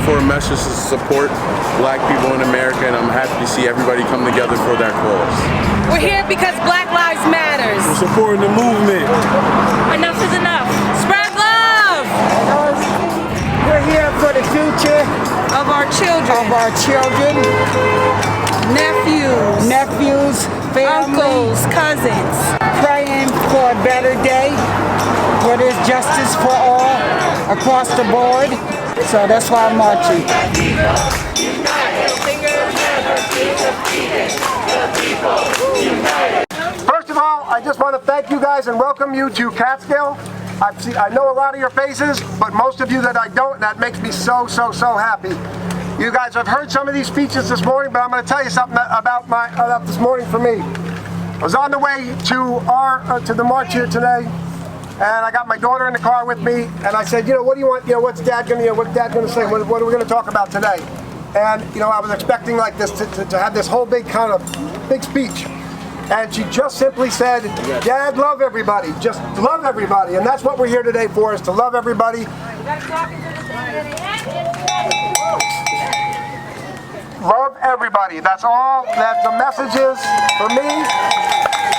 for a message to support black people in America, and I'm happy to see everybody come together for that cause. We're here because Black Lives Matters. We're supporting the movement. Enough is enough. Spread love! We're here for the future Of our children. Nephews, family, uncles, cousins. praying for a better day where there's justice for all across the board. So that's why I'm marching. First of all, I just want to thank you guys and welcome you to Catskill. I know a lot of your faces, but most of you that I don't, and that makes me so happy. You guys have heard some of these speeches this morning, but I'm going to tell you something about this morning for me. I was on the way to the march here today, and I got my daughter in the car with me, and I said, what do you want? What's Dad going to say? What are we going to talk about today? And I was expecting like this to have this whole big speech. And she just simply said, Dad, love everybody. Just love everybody. And that's what we're here today for, is to love everybody. Love everybody. That's all that the message is for me.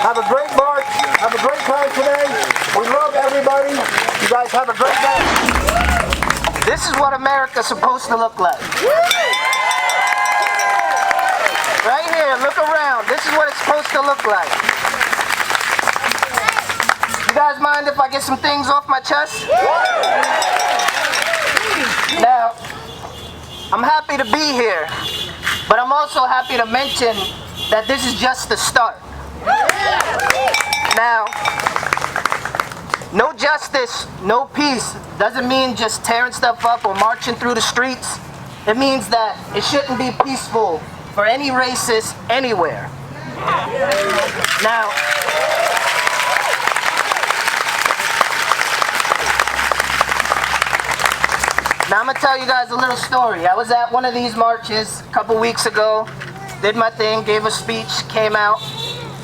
Have a great march. Have a great time today. We love everybody. You guys have a great day. This is what America's supposed to look like. Right here, look around. This is what it's supposed to look like. You guys mind if I get some things off my chest? Now, I'm happy to be here, but I'm also happy to mention that this is just the start. Now, no justice, no peace doesn't mean just tearing stuff up or marching through the streets. It means that it shouldn't be peaceful for any racist anywhere. Now, I'm gonna tell you guys a little story. I was at one of these marches a couple weeks ago, did my thing, gave a speech, came out,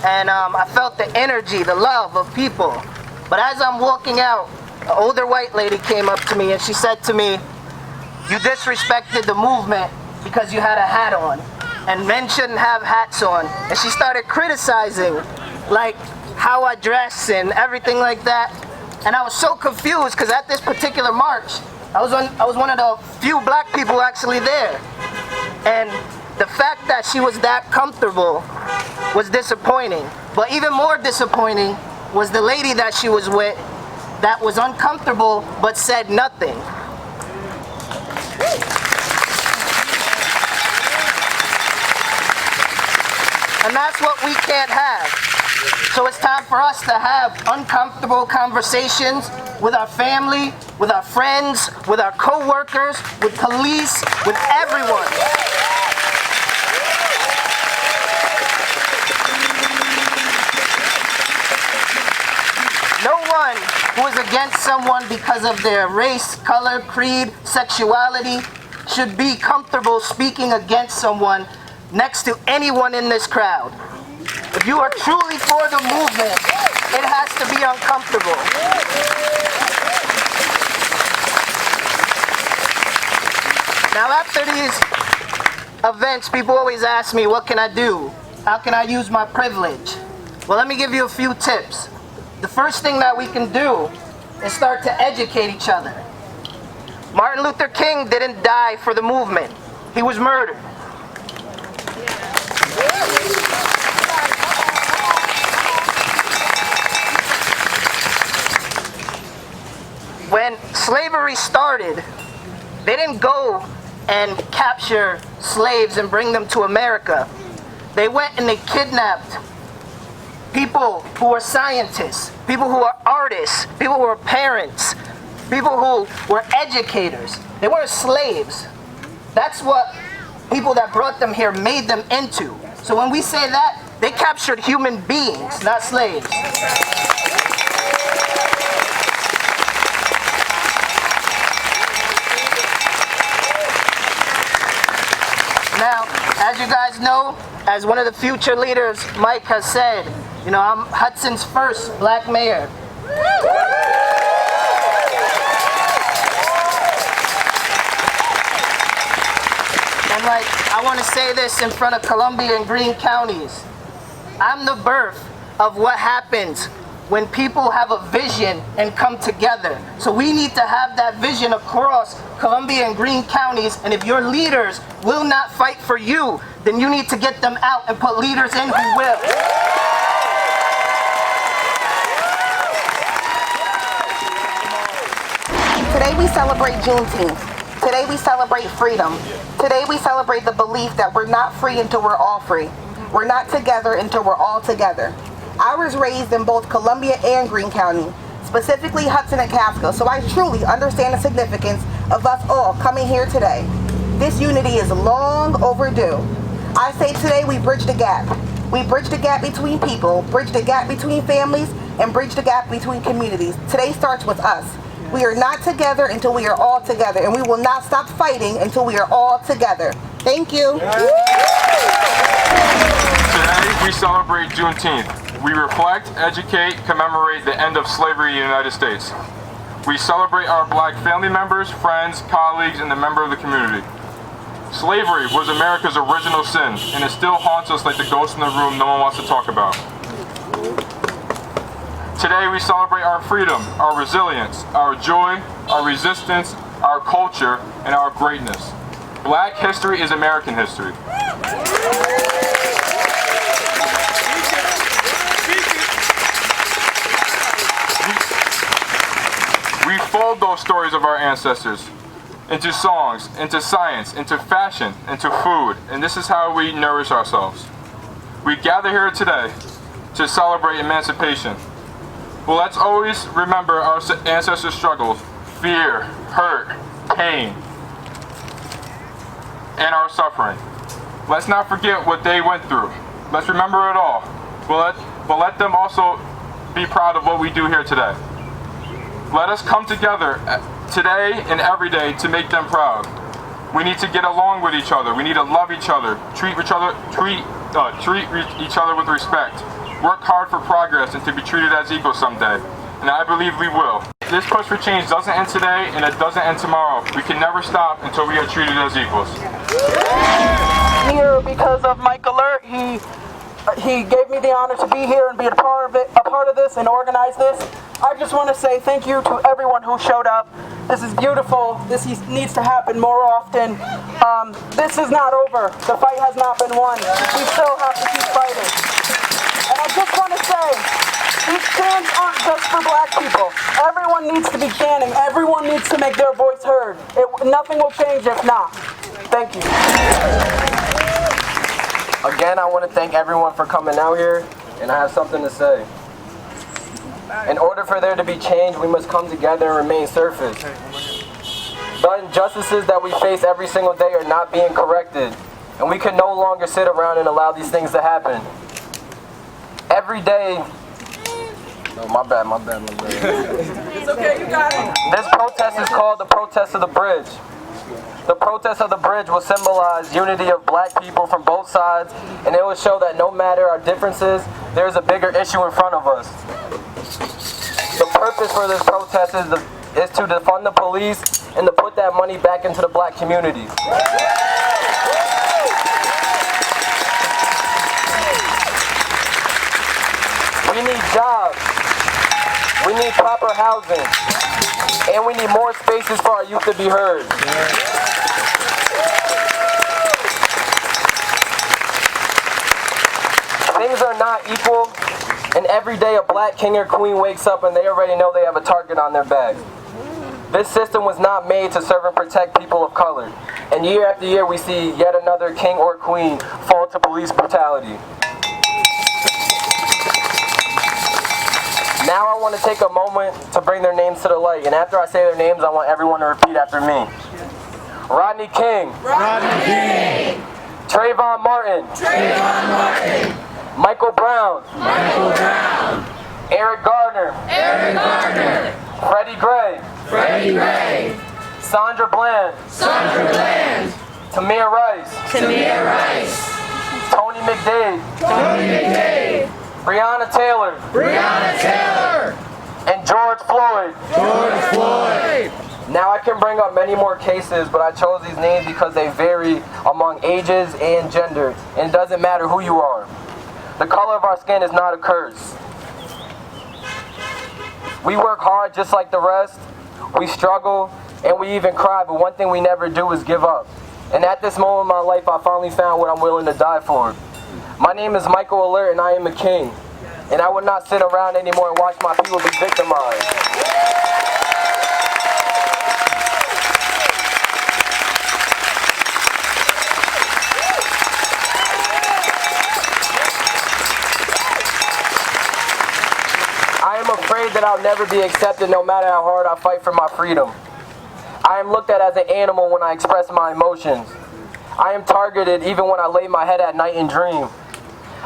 and I felt the energy, the love of people. But as I'm walking out, an older white lady came up to me and she said to me, "You disrespected the movement because you had a hat on, and men shouldn't have hats on." And she started criticizing like how I dress and everything like that. And I was so confused because at this particular march, I was one of the few black people actually there. And the fact that she was that comfortable was disappointing. But even more disappointing was the lady that she was with that was uncomfortable but said nothing. And that's what we can't have. So it's time for us to have uncomfortable conversations with our family, with our friends, with our co-workers, with police, with everyone. No one who is against someone because of their race, color, creed, sexuality should be comfortable speaking against someone next to anyone in this crowd. If you are truly for the movement, it has to be uncomfortable. Now, after these events, people always ask me, what can I do? How can I use my privilege? Well, let me give you a few tips. The first thing that we can do is start to educate each other. Martin Luther King didn't die for the movement. He was murdered. When slavery started, they didn't go and capture slaves and bring them to America. They went and they kidnapped people who were scientists, people who were artists, people who were parents, people who were educators. They weren't slaves. That's what people that brought them here made them into. So when we say that, they captured human beings, not slaves. Now, as you guys know, as one of the future leaders, Mike has said, I'm Hudson's first black mayor. to say this in front of Columbia and Greene counties. I'm the birth of what happens when people have a vision and come together. So we need to have that vision across Columbia and Greene counties, and if your leaders will not fight for you, then you need to get them out and put leaders in who will. Today we celebrate Juneteenth. Today we celebrate freedom. Today we celebrate the belief that we're not free until we're all free. We're not together until we're all together. I was raised in both Columbia and Greene County, specifically Hudson and Catskill, so I truly understand the significance of us all coming here today. This unity is long overdue. I say today we bridge the gap. We bridge the gap between people, bridge the gap between families, and bridge the gap between communities. Today starts with us. We are not together until we are all together, and we will not stop fighting until we are all together. Thank you. Today we celebrate Juneteenth. We reflect, educate, commemorate the end of slavery in the United States. We celebrate our black family members, friends, colleagues, and the member of the community. Slavery was America's original sin, and it still haunts us like the ghost in the room no one wants to talk about. Today we celebrate our freedom, our resilience, our joy, our resistance, our culture, and our greatness. Black history is American history. We fold those stories of our ancestors into songs, into science, into fashion, into food, and this is how we nourish ourselves. We gather here today to celebrate emancipation. Well, let's always remember our ancestors' struggles, fear, hurt, pain, and our suffering. Let's not forget what they went through. Let's remember it all, but let them also be proud of what we do here today. Let us come together today and every day to make them proud. We need to get along with each other. We need to love each other, treat each other with respect, work hard for progress, and to be treated as equals someday. And I believe we will. This push for change doesn't end today, and it doesn't end tomorrow. We can never stop until we are treated as equals. Here because of Mike Alertt. He gave me the honor to be here and be a part of this and organize this. I just want to say thank you to everyone who showed up. This is beautiful. This needs to happen more often. This is not over. The fight has not been won. We still have to keep fighting. And I just want to say, these chants aren't just for black people. Everyone needs to be chanting. Everyone needs to make their voice heard. Nothing will change if not. Thank you. Again, I want to thank everyone for coming out here, and I have something to say. In order for there to be change, we must come together and remain surface. The injustices that we face every single day are not being corrected, and we can no longer sit around and allow these things to happen. Every day... Oh, my bad. It's okay, you got it. This protest is called the Protest of the Bridge. The protest of the bridge will symbolize unity of black people from both sides, and it will show that no matter our differences, there is a bigger issue in front of us. The purpose for this protest is to defund the police and to put that money back into the black communities. We need jobs, we need proper housing, and we need more spaces for our youth to be heard. Things are not equal, and every day a black king or queen wakes up and they already know they have a target on their back. This system was not made to serve and protect people of color, and year after year we see yet another king or queen fall to police brutality. Now I want to take a moment to bring their names to the light, and after I say their names, I want everyone to repeat after me. Rodney King. Rodney King. Trayvon Martin. Trayvon Martin. Michael Brown. Michael Brown. Eric Gardner. Eric Gardner. Freddie Gray. Freddie Gray. Sandra Bland. Sandra Bland. Tamir Rice. Tamir Rice. Tony McDade. Tony McDade. Breonna Taylor. Breonna Taylor. And George Floyd. George Floyd. Now I can bring up many more cases, but I chose these names because they vary among ages and gender, and it doesn't matter who you are. The color of our skin is not a curse. We work hard just like the rest, we struggle, and we even cry, but one thing we never do is give up. And at this moment in my life, I finally found what I'm willing to die for. My name is Michael Alertt, and I am a king. And I would not sit around anymore and watch my people be victimized. I am afraid that I'll never be accepted no matter how hard I fight for my freedom. I am looked at as an animal when I express my emotions. I am targeted even when I lay my head at night and dream.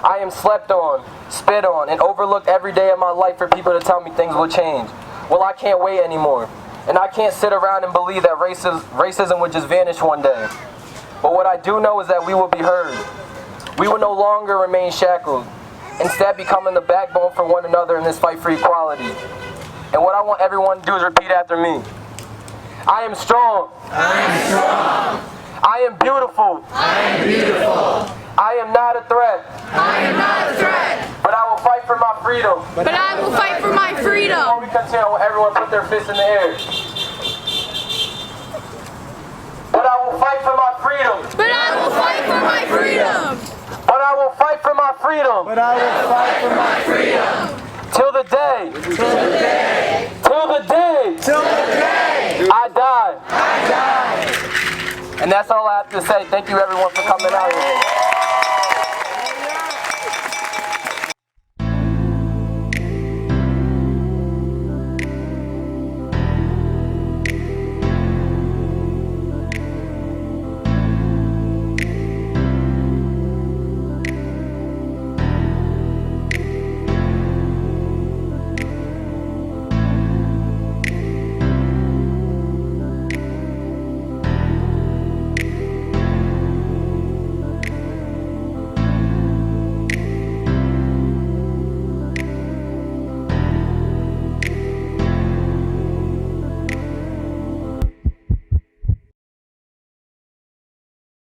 I am slept on, spit on, and overlooked every day of my life for people to tell me things will change. Well, I can't wait anymore. And I can't sit around and believe that racism would just vanish one day. But what I do know is that we will be heard. We will no longer remain shackled. Instead, becoming the backbone for one another in this fight for equality. And what I want everyone to do is repeat after me. I am strong. I am strong. I am beautiful. I am beautiful. I am not a threat. I am not a threat. But I will fight for my freedom. But I will fight for my freedom. Before we continue, I want everyone to put their fists in the air. But I will fight for my freedom. But I will fight for my freedom. But I will fight for my freedom. But I will fight for my Freedom. Till the day. Till the day. Till the day. till the day I die. I die. And that's all I have to say. Thank you everyone for coming out here.